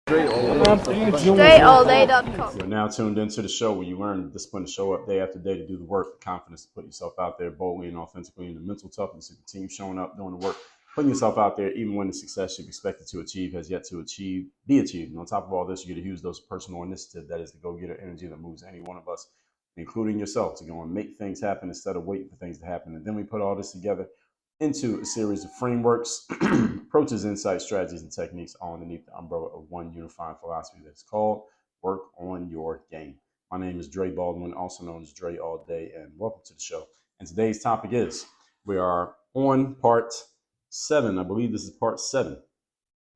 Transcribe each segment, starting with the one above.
StrayAllDay.com. You're now tuned into the show where you learn the discipline to show up day after day, to do the work, the confidence to put yourself out there boldly and authentically, and the mental toughness to continue showing up, doing the work, putting yourself out there, even when the success you've expected to achieve has yet to be achieved. And on top of all this, you get to use those personal initiative, that is the go-getter energy that moves any one of us, including yourself, to go and make things happen instead of waiting for things to happen. And then we put all this together into a series of frameworks, approaches, insights, strategies, and techniques all underneath the umbrella of one unifying philosophy that's called Work on Your Game. My name is Dre Baldwin, also known as Dre All Day, and welcome to the show. And today's topic is, we are on part 7. I believe this is part 7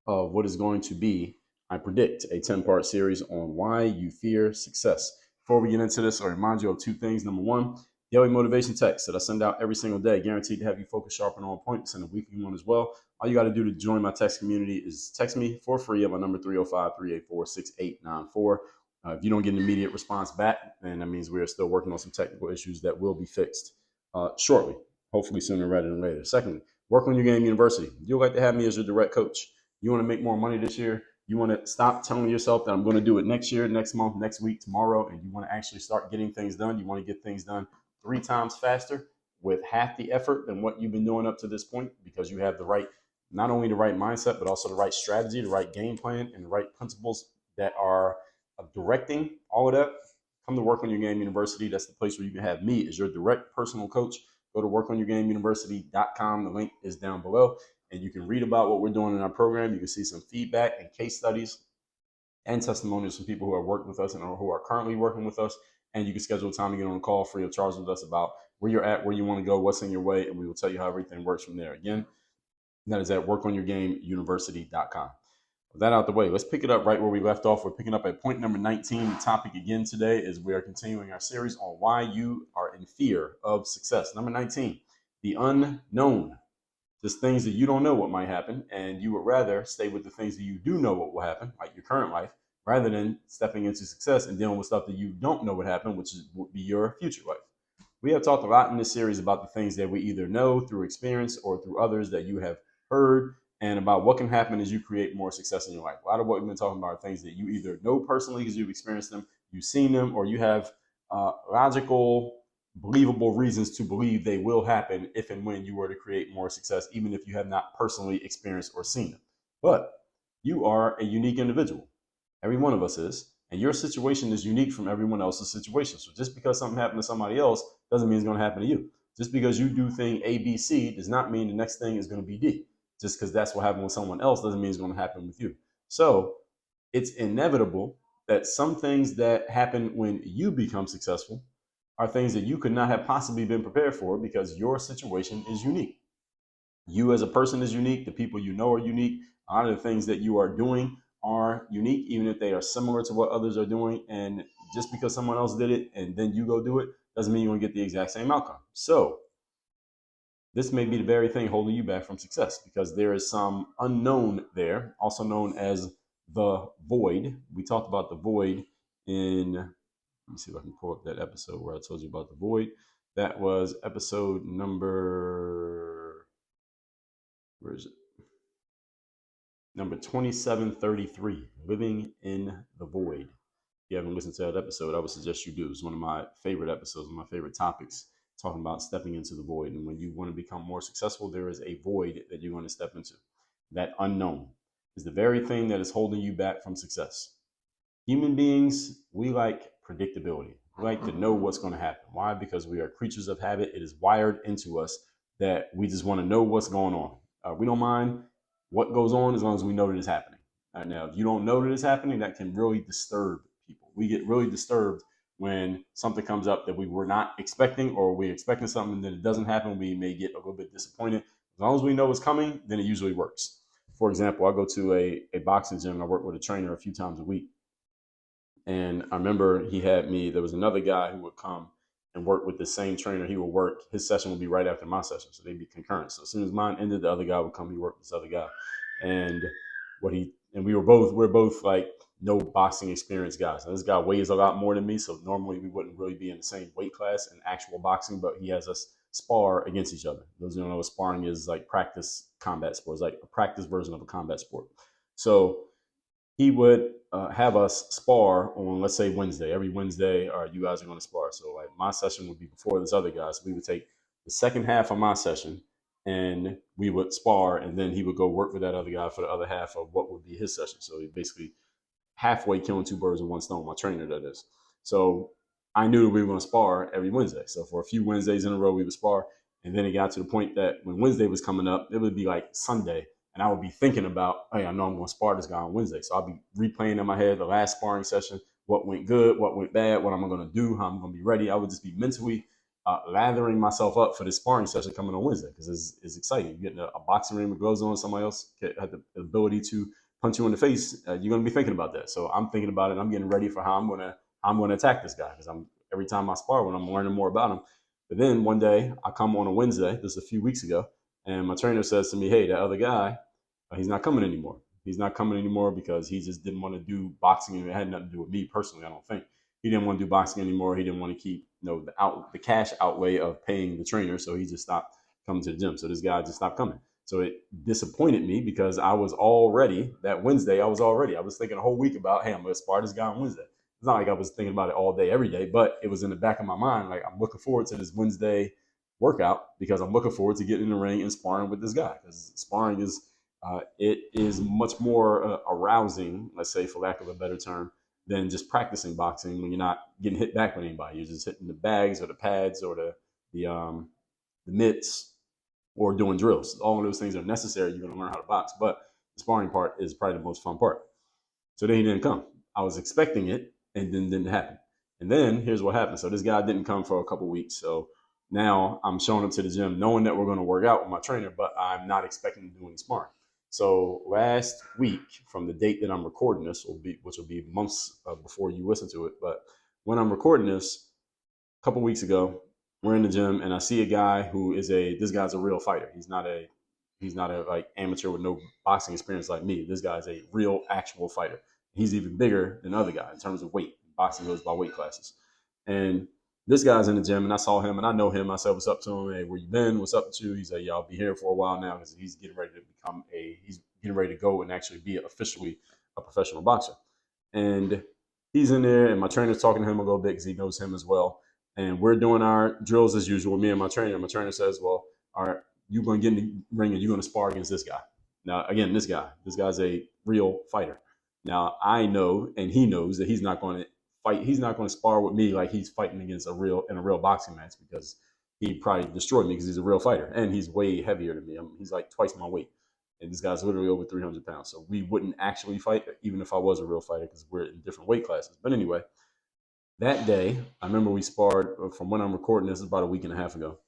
of what is going to be, I predict, a 10-part series on why you fear success. Before we get into this, I'll remind you of 2 things. Number 1, daily motivation text that I send out every single day, guaranteed to have you focus, sharp, and on point. Send a weekly one as well. All you got to do to join my text community is text me for free at my number 305-384-6894. If you don't get an immediate response back, then that means we are still working on some technical issues that will be fixed shortly, hopefully sooner rather than later. Secondly, Work on Your Game University. You'd like to have me as your direct coach. You want to make more money this year. You want to stop telling yourself that I'm going to do it next year, next month, next week, tomorrow, and you want to actually start getting things done. You want to get things done 3 times faster with half the effort than what you've been doing up to this point, because you have the right, not only the right mindset, but also the right strategy, the right game plan, and the right principles that are directing all of that. Come to Work on Your Game University. That's the place where you can have me as your direct personal coach. Go to workonyourgameuniversity.com. The link is down below, and you can read about what we're doing in our program. You can see some feedback and case studies and testimonials from people who have worked with us and who are currently working with us. And you can schedule time to get on a call free of charge with us about where you're at, where you want to go, what's in your way, and we will tell you how everything works from there. Again, that is at workonyourgameuniversity.com. With that out the way, let's pick it up right where we left off. We're picking up at point number 19. The topic again today is we are continuing our series on why you are in fear of success. Number 19, the unknown. Just things that you don't know what might happen, and you would rather stay with the things that you do know what will happen, like your current life, rather than stepping into success and dealing with stuff that you don't know what happened, which would be your future life. We have talked a lot in this series about the things that we either know through experience or through others that you have heard, and about what can happen as you create more success in your life. A lot of what we've been talking about are things that you either know personally because you've experienced them, you've seen them, or you have logical, believable reasons to believe they will happen if and when you were to create more success, even if you have not personally experienced or seen them. But you are a unique individual. Every one of us is. And your situation is unique from everyone else's situation. So just because something happened to somebody else doesn't mean it's going to happen to you. Just because you do thing A, B, C does not mean the next thing is going to be D. Just because that's what happened with someone else doesn't mean it's going to happen with you. So it's inevitable that some things that happen when you become successful are things that you could not have possibly been prepared for, because your situation is unique. You as a person is unique. The people you know are unique. A lot of the things that you are doing are unique, even if they are similar to what others are doing. And just because someone else did it and then you go do it doesn't mean you're going to get the exact same outcome. So this may be the very thing holding you back from success, because there is some unknown there, also known as the void. We talked about the void in, let me see if I can pull up that episode where I told you about the void. That was episode number, where is it? Number 2733, Living in the Void. If you haven't listened to that episode, I would suggest you do. It's one of my favorite episodes, one of my favorite topics, talking about stepping into the void. And when you want to become more successful, there is a void that you're going to step into. That unknown is the very thing that is holding you back from success. Human beings, we like predictability. We like to know what's going to happen. Why? Because we are creatures of habit. It is wired into us that we just want to know what's going on. We don't mind what goes on as long as we know that it's happening. Now, if you don't know that it's happening, that can really disturb people. We get really disturbed when something comes up that we were not expecting, or we're expecting something that it doesn't happen. We may get a little bit disappointed. As long as we know it's coming, then it usually works. For example, I go to a boxing gym. I work with a trainer a few times a week. And I remember there was another guy who would come and work with the same trainer. He would work, his session would be right after my session. So they'd be concurrent. So as soon as mine ended, the other guy would come, he worked with this other guy. And we're both like no boxing experience guys. And this guy weighs a lot more than me. So normally we wouldn't really be in the same weight class in actual boxing, but he has us spar against each other. Those who don't know what sparring is, like practice combat sports, like a practice version of a combat sport. So he would have us spar on, let's say, Wednesday. Every Wednesday, all right, you guys are going to spar. So like my session would be before this other guy. So we would take the second half of my session and we would spar, and then he would go work with that other guy for the other half of what would be his session. So he basically halfway killing two birds with one stone, my trainer, that is. So I knew that we were going to spar every Wednesday. So for a few Wednesdays in a row, we would spar. And then it got to the point that when Wednesday was coming up, it would be like Sunday. And I would be thinking about, hey, I know I'm going to spar this guy on Wednesday. So I'll be replaying in my head the last sparring session, what went good, what went bad, what I'm going to do, how I'm going to be ready. I would just be mentally lathering myself up for this sparring session coming on Wednesday because it's exciting. You're getting a boxing ring with gloves on, somebody else had the ability to punch you in the face. You're going to be thinking about that. So I'm thinking about it. I'm getting ready for how I'm going to attack this guy because I'm every time I spar with him, I'm learning more about him. But then one day I come on a Wednesday, this is a few weeks ago, and my trainer says to me, hey, that other guy, he's not coming anymore. He's not coming anymore because he just didn't want to do boxing. And it had nothing to do with me personally, I don't think. He didn't want to do boxing anymore. He didn't want to keep the cash outlay of paying the trainer. So he just stopped coming to the gym. So this guy just stopped coming. So it disappointed me because I was already, that Wednesday, I was thinking a whole week about, hey, I'm going to spar this guy on Wednesday. It's not like I was thinking about it all day, every day, but it was in the back of my mind. Like, I'm looking forward to this Wednesday workout because I'm looking forward to getting in the ring and sparring with this guy. Because sparring it is much more arousing, let's say, for lack of a better term, than just practicing boxing when you're not getting hit back with anybody. You're just hitting the bags or the pads or the mitts or doing drills. All of those things are necessary. You're going to learn how to box, but the sparring part is probably the most fun part. So then he didn't come. I was expecting it, and then didn't happen. And then here's what happened. So this guy didn't come for a couple weeks. So now I'm showing up to the gym knowing that we're going to work out with my trainer, but I'm not expecting to do any sparring. So last week, from the date that I'm recording this, which will be months before you listen to it, but when I'm recording this, a couple weeks ago, we're in the gym and I see a guy who is this guy's a real fighter. He's not a like amateur with no boxing experience like me. This guy's a real actual fighter. He's even bigger than the other guy in terms of weight. Boxing goes by weight classes. And this guy's in the gym and I saw him and I know him. I said, what's up to him? Hey, where you been? What's up with you? He's like, yeah, I'll be here for a while now because he's getting ready to go and actually be officially a professional boxer. And he's in there and my trainer's talking to him a little bit because he knows him as well. And we're doing our drills as usual, me and my trainer. My trainer says, well, all right, you're going to get in the ring and you're going to spar against this guy. Now, again, this guy's a real fighter. Now, I know, and he knows that he's not going to fight. He's not going to spar with me like he's fighting against in a real boxing match because he'd probably destroy me because he's a real fighter. And he's way heavier than me. He's like twice my weight. And this guy's literally over 300 pounds. So we wouldn't actually fight even if I was a real fighter because we're in different weight classes. But anyway, that day, I remember we sparred from when I'm recording this about a week and a half ago.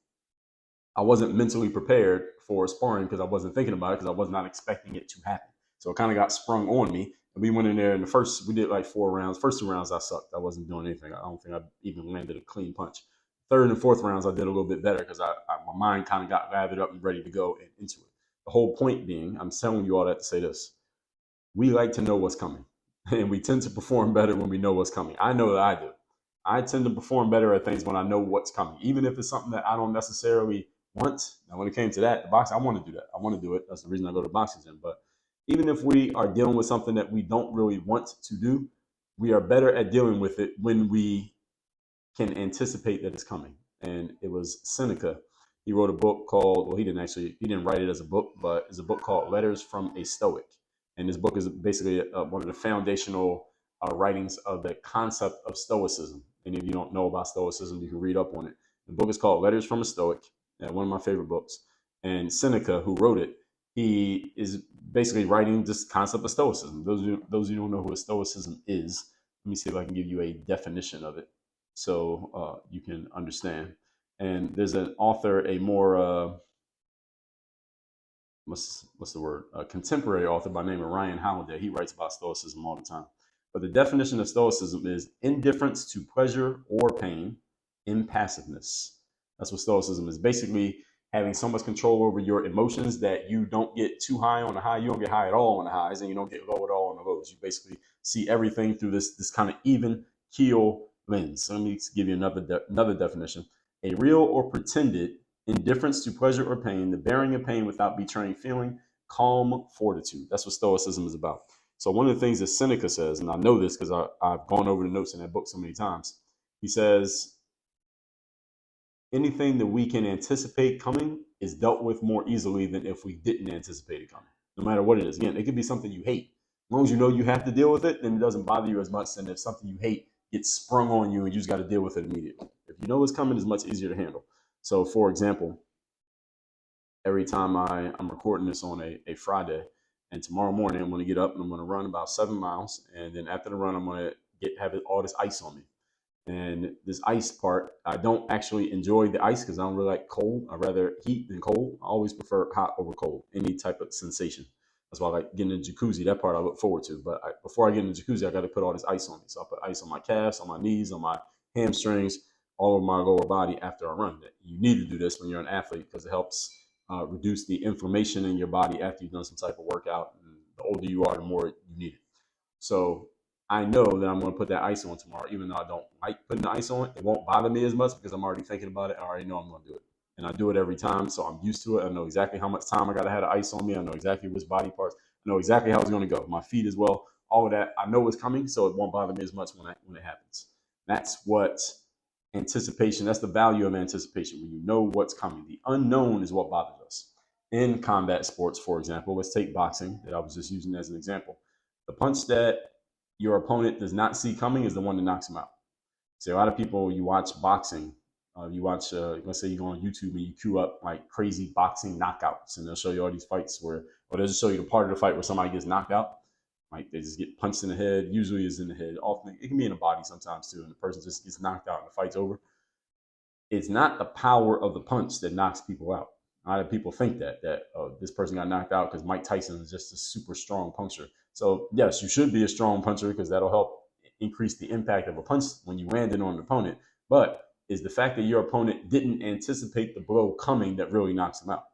I wasn't mentally prepared for sparring because I wasn't thinking about it because I was not expecting it to happen. So it kind of got sprung on me. And we went in there and we did like 4 rounds. First 2 rounds, I sucked. I wasn't doing anything. I don't think I even landed a clean punch. Third and fourth rounds, I did a little bit better because my mind kind of got lathered up and ready to go into it. The whole point being, I'm telling you all that to say this. We like to know what's coming. And we tend to perform better when we know what's coming. I know that I do. I tend to perform better at things when I know what's coming, even if it's something that I don't necessarily want. Now, when it came to that, the boxing, I want to do that. I want to do it. That's the reason I go to the boxing gym. But even if we are dealing with something that we don't really want to do, we are better at dealing with it when we can anticipate that it's coming. And it was Seneca. He wrote a book called, well, he didn't write it as a book, but it's a book called Letters from a Stoic. And this book is basically one of the foundational writings of the concept of Stoicism. And if you don't know about Stoicism, you can read up on it. The book is called Letters from a Stoic, one of my favorite books. And Seneca, who wrote it, he is basically writing this concept of Stoicism. Those of you who don't know who a Stoicism is, let me see if I can give you a definition of it so you can understand. And there's an author, a more what's the word? A contemporary author by the name of Ryan Holiday. He writes about Stoicism all the time. But the definition of Stoicism is indifference to pleasure or pain, impassiveness. That's what Stoicism is. Basically, having so much control over your emotions that you don't get too high on the high, you don't get high at all on the highs, and you don't get low at all on the lows. You basically see everything through this kind of even keel lens. So let me give you another definition. A real or pretended indifference to pleasure or pain, the bearing of pain without betraying feeling, calm fortitude. That's what Stoicism is about. So one of the things that Seneca says, and I know this because I've gone over the notes in that book so many times, he says, anything that we can anticipate coming is dealt with more easily than if we didn't anticipate it coming, no matter what it is. Again, it could be something you hate. As long as you know you have to deal with it, then it doesn't bother you as much than if something you hate gets sprung on you and you just got to deal with it immediately. If you know it's coming, it's much easier to handle. So, for example, every time I'm recording this on a Friday, and tomorrow morning I'm going to get up and I'm going to run about 7 miles. And then after the run, I'm going to have all this ice on me. And this ice part, I don't actually enjoy the ice because I don't really like cold. I rather heat than cold. I always prefer hot over cold, any type of sensation. That's why I like getting in the jacuzzi. That part I look forward to. But before I get in the jacuzzi, I got to put all this ice on me. So I put ice on my calves, on my knees, on my hamstrings, all over my lower body after I run. You need to do this when you're an athlete because it helps reduce the inflammation in your body after you've done some type of workout. And the older you are, the more you need it. So I know that I'm going to put that ice on tomorrow, even though I don't like putting the ice on. It won't bother me as much because I'm already thinking about it. I already know I'm going to do it. And I do it every time. So I'm used to it. I know exactly how much time I got to have the ice on me. I know exactly which body parts. I know exactly how it's going to go. My feet as well. All of that. I know it's coming. So it won't bother me as much when it happens. That's what anticipation, that's the value of anticipation. When you know what's coming, the unknown is what bothers us. In combat sports, for example, let's take boxing that I was just using as an example. The punch that your opponent does not see coming is the one that knocks him out. So a lot of people, you watch boxing, let's say you go on YouTube and you queue up like crazy boxing knockouts, and they'll show you all these fights or they'll just show you the part of the fight where somebody gets knocked out. Like they just get punched in the head. Usually it's in the head. Often it can be in the body sometimes too, and the person just gets knocked out and the fight's over. It's not the power of the punch that knocks people out. A lot of people think that this person got knocked out because Mike Tyson is just a super strong puncher. So yes, you should be a strong puncher because that'll help increase the impact of a punch when you land it on an opponent. But is the fact that your opponent didn't anticipate the blow coming that really knocks them out.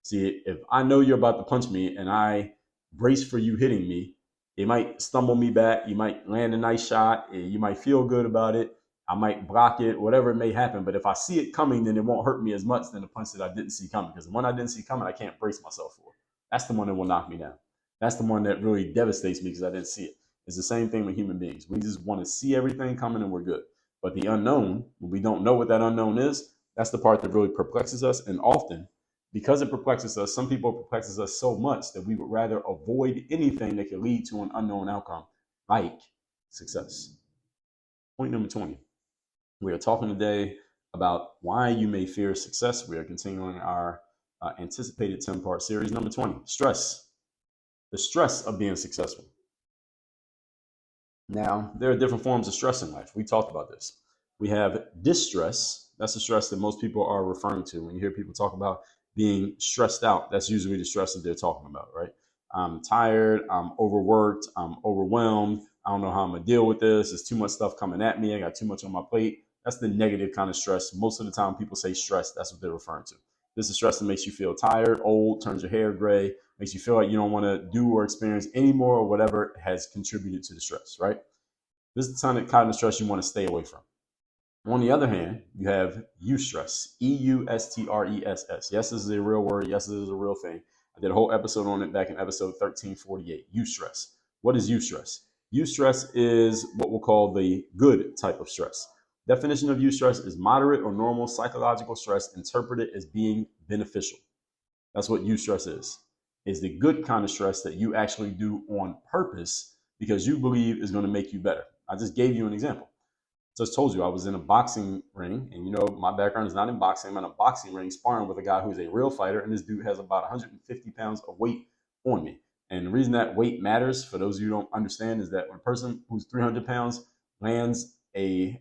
See, if I know you're about to punch me and I brace for you hitting me, it might stumble me back. You might land a nice shot. You might feel good about it. I might block it, whatever it may happen. But if I see it coming, then it won't hurt me as much than the punch that I didn't see coming. Because the one I didn't see coming, I can't brace myself for. That's the one that will knock me down. That's the one that really devastates me because I didn't see it. It's the same thing with human beings. We just want to see everything coming and we're good. But the unknown, when we don't know what that unknown is, that's the part that really perplexes us. And often, because it perplexes us, some people perplexes us so much that we would rather avoid anything that could lead to an unknown outcome, like success. Point number 20. We are talking today about why you may fear success. We are continuing our anticipated 10-part series. Number 20, stress. The stress of being successful. Now, there are different forms of stress in life. We talked about this. We have distress. That's the stress that most people are referring to. When you hear people talk about being stressed out, that's usually the stress that they're talking about, right? I'm tired, I'm overworked, I'm overwhelmed. I don't know how I'm going to deal with this. There's too much stuff coming at me. I got too much on my plate. That's the negative kind of stress. Most of the time people say stress, that's what they're referring to. This is stress that makes you feel tired, old, turns your hair gray, makes you feel like you don't want to do or experience anymore or whatever has contributed to the stress, right? This is the kind of stress you want to stay away from. On the other hand, you have eustress, EUSTRESS. Yes, this is a real word. Yes, this is a real thing. I did a whole episode on it back in episode 1348, eustress. What is eustress? Eustress is what we'll call the good type of stress. Definition of eustress is moderate or normal psychological stress interpreted as being beneficial. That's what eustress is the good kind of stress that you actually do on purpose because you believe is going to make you better. I just gave you an example. Just told you I was in a boxing ring, and you know my background is not in boxing. I'm in a boxing ring sparring with a guy who's a real fighter, and this dude has about 150 pounds of weight on me. And the reason that weight matters, for those of you who don't understand, is that when a person who's 300 pounds lands a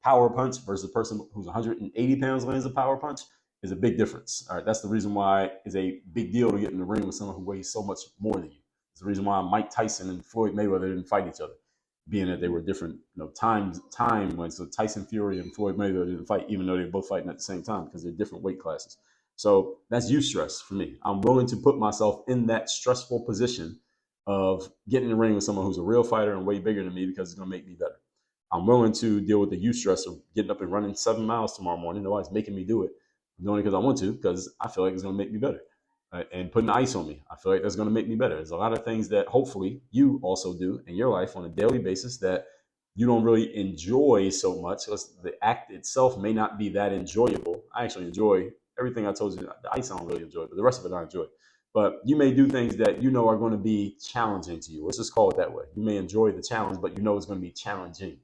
power punch versus a person who's 180 pounds lands a power punch is a big difference. All right, that's the reason why it's a big deal to get in the ring with someone who weighs so much more than you. It's the reason why Mike Tyson and Floyd Mayweather didn't fight each other, being that they were different, time when so Tyson Fury and Floyd Mayweather didn't fight, even though they're both fighting at the same time because they're different weight classes. So that's eustress for me. I'm willing to put myself in that stressful position of getting in the ring with someone who's a real fighter and way bigger than me because it's going to make me better. I'm willing to deal with the eustress of getting up and running 7 miles tomorrow morning. Nobody's making me do it. I'm doing it because I want to, because I feel like it's going to make me better. and putting ice on me. I feel like that's going to make me better. There's a lot of things that hopefully you also do in your life on a daily basis that you don't really enjoy so much. The act itself may not be that enjoyable. I actually enjoy everything I told you. The ice I don't really enjoy, but the rest of it I enjoy. But you may do things that you know are going to be challenging to you. Let's just call it that way. You may enjoy the challenge, but you know it's going to be challenging.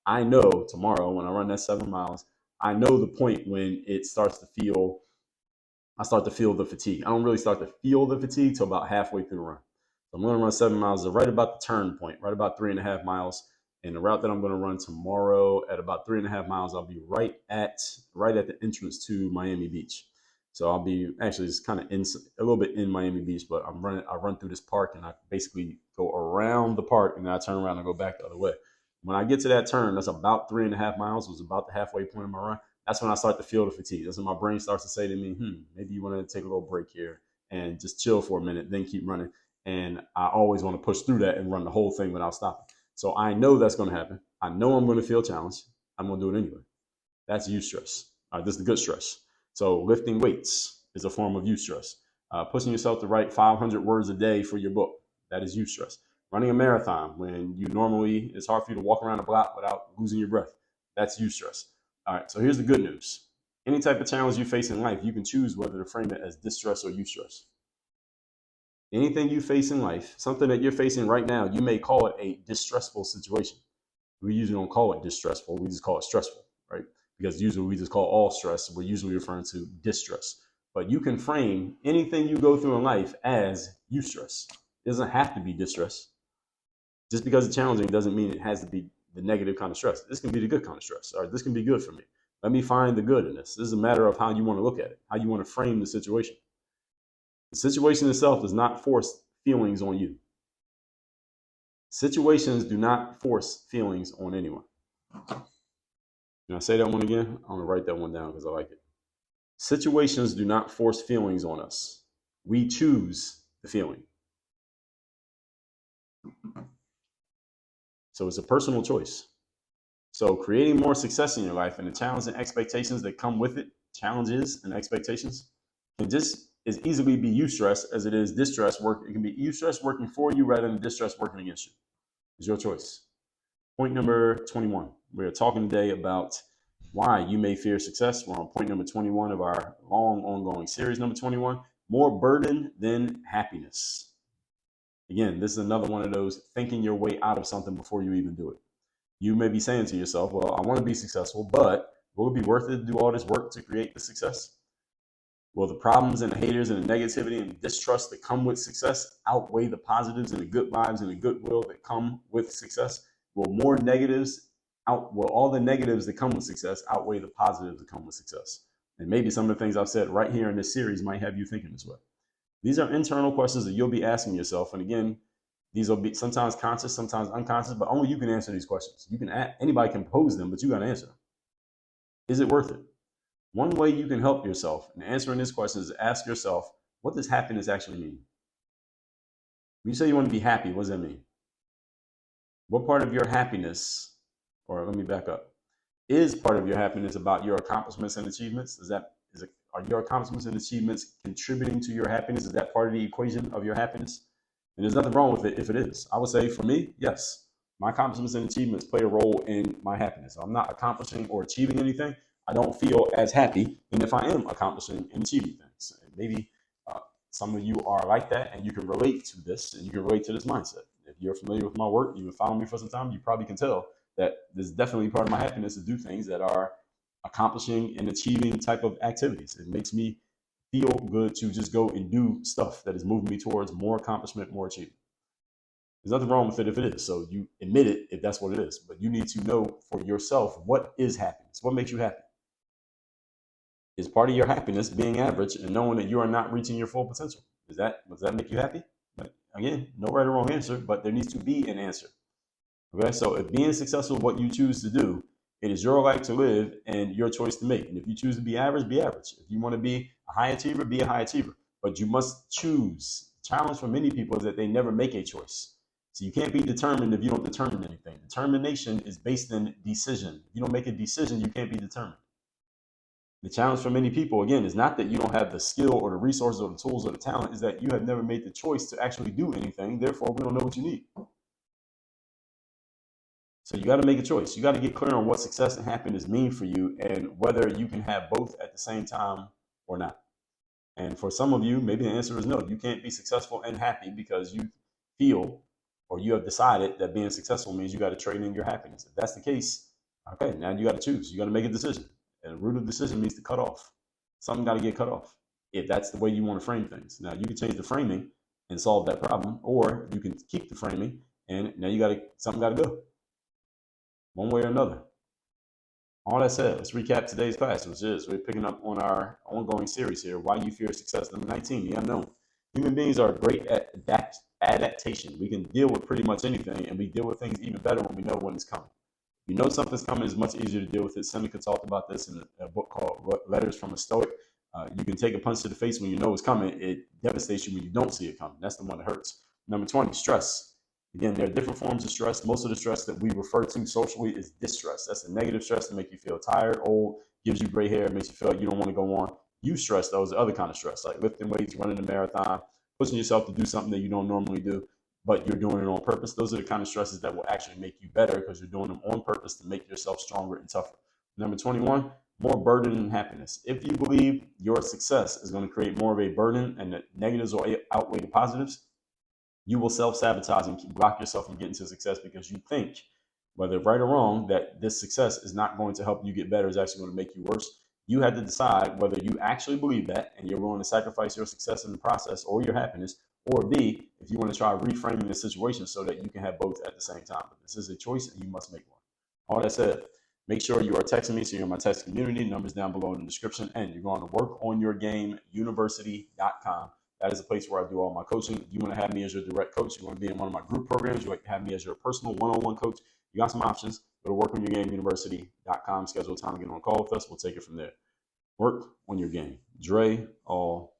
I know tomorrow when I run that 7 miles, I know the point when it starts to feel I start to feel the fatigue. I don't really start to feel the fatigue till about halfway through the run. So I'm going to run 7 miles, right about the turn point, right about 3.5 miles. And the route that I'm going to run tomorrow at about 3.5 miles, I'll be right at the entrance to Miami Beach. So I'll be actually just kind of in a little bit in Miami Beach, but I run through this park and I basically go around the park and then I turn around and go back the other way. When I get to that turn, that's about 3.5 miles, was about the halfway point of my run. That's when I start to feel the fatigue. That's when my brain starts to say to me, maybe you want to take a little break here and just chill for a minute, then keep running. And I always want to push through that and run the whole thing without stopping. So I know that's going to happen. I know I'm going to feel challenged. I'm going to do it anyway. That's eustress. This is the good stress. So lifting weights is a form of eustress. Pushing yourself to write 500 words a day for your book, that is eustress. Running a marathon when you normally, it's hard for you to walk around a block without losing your breath, that's eustress. All right, so here's the good news. Any type of challenge you face in life, you can choose whether to frame it as distress or eustress. Anything you face in life, something that you're facing right now, you may call it a distressful situation. We usually don't call it distressful, we just call it stressful, right? Because usually we just call all stress, we're usually referring to distress. But you can frame anything you go through in life as eustress. It doesn't have to be distress. Just because it's challenging doesn't mean it has to be the negative kind of stress. This can be the good kind of stress. All right, this can be good for me. Let me find the good in this. This is a matter of how you want to look at it, how you want to frame the situation. The situation itself does not force feelings on you. Situations do not force feelings on anyone. Can I say that one again? I'm going to write that one down because I like it. Situations do not force feelings on us. We choose the feeling. So it's a personal choice. So creating more success in your life and the challenges and expectations that come with it, challenges and expectations, can just as easily be eustress as it is distress work. It can be eustress working for you rather than distress working against you. It's your choice. Point number 21. We're talking today about why you may fear success. We're on point number 21 of our long ongoing series, number 21, more burden than happiness. Again, this is another one of those thinking your way out of something before you even do it. You may be saying to yourself, well, I want to be successful, but will it be worth it to do all this work to create the success? Will the problems and the haters and the negativity and the distrust that come with success outweigh the positives and the good vibes and the goodwill that come with success? Will all the negatives that come with success outweigh the positives that come with success? And maybe some of the things I've said right here in this series might have you thinking this way. These are internal questions that you'll be asking yourself. And again, these will be sometimes conscious, sometimes unconscious, but only you can answer these questions. Anybody can pose them, but you got to answer them. Is it worth it? One way you can help yourself in answering this question is to ask yourself, what does happiness actually mean? When you say you want to be happy, what does that mean? What part of your happiness, or let me back up, is part of your happiness about your accomplishments and achievements? Are your accomplishments and achievements contributing to your happiness? Is that part of the equation of your happiness? And there's nothing wrong with it if it is. I would say for me, yes, my accomplishments and achievements play a role in my happiness. I'm not accomplishing or achieving anything, I don't feel as happy than if I am accomplishing and achieving things. And maybe some of you are like that and you can relate to this and you can relate to this mindset. If you're familiar with my work, you've been following me for some time, you probably can tell that this is definitely part of my happiness to do things that are accomplishing and achieving type of activities. It makes me feel good to just go and do stuff that is moving me towards more accomplishment, more achievement. There's nothing wrong with it if it is. So you admit it if that's what it is. But you need to know for yourself, what is happiness? What makes you happy? Is part of your happiness being average and knowing that you are not reaching your full potential? Does that make you happy? But again, no right or wrong answer, but there needs to be an answer. Okay, so if being successful is what you choose to do, it is your life to live and your choice to make. And if you choose to be average, be average. If you want to be a high achiever, be a high achiever. But you must choose. The challenge for many people is that they never make a choice. So you can't be determined if you don't determine anything. Determination is based in decision. If you don't make a decision, you can't be determined. The challenge for many people, again, is not that you don't have the skill or the resources or the tools or the talent, is that you have never made the choice to actually do anything. Therefore, we don't know what you need. So you got to make a choice. You got to get clear on what success and happiness mean for you and whether you can have both at the same time or not. And for some of you, maybe the answer is no. You can't be successful and happy because you feel or you have decided that being successful means you got to trade in your happiness. If that's the case, okay, now you got to choose. You got to make a decision. And the root of decision means to cut off. Something got to get cut off if that's the way you want to frame things. Now, you can change the framing and solve that problem, or you can keep the framing and now something got to go one way or another. All that said, let's recap today's class, which is we're picking up on our ongoing series here, Why You Fear Success. Number 19, the unknown. Human beings are great at adaptation. We can deal with pretty much anything, and we deal with things even better when we know when it's coming. If you know something's coming, it's much easier to deal with it. Seneca talked about this in a book called Letters from a Stoic. You can take a punch to the face when you know it's coming. It devastates you when you don't see it coming. That's the one that hurts. Number 20, stress. Again, there are different forms of stress. Most of the stress that we refer to socially is distress. That's the negative stress that makes you feel tired, old, gives you gray hair, makes you feel like you don't want to go on. Stress, though, is the other kind of stress, like lifting weights, running a marathon, pushing yourself to do something that you don't normally do, but you're doing it on purpose. Those are the kind of stresses that will actually make you better because you're doing them on purpose to make yourself stronger and tougher. Number 21, more burden than happiness. If you believe your success is going to create more of a burden and the negatives will outweigh the positives, you will self-sabotage and block yourself from getting to success because you think, whether right or wrong, that this success is not going to help you get better, it's actually going to make you worse. You had to decide whether you actually believe that and you're willing to sacrifice your success in the process or your happiness, or B, if you want to try reframing the situation so that you can have both at the same time. But this is a choice and you must make one. All that said, make sure you are texting me so you're in my text community. Numbers down below in the description. And you're going to workonyourgameuniversity.com. That is a place where I do all my coaching. If you want to have me as your direct coach, you want to be in one of my group programs, you like to have me as your personal one-on-one coach, you got some options. Go to workonyourgameuniversity.com, schedule a time to get on a call with us. We'll take it from there. Work on your game. Dre, all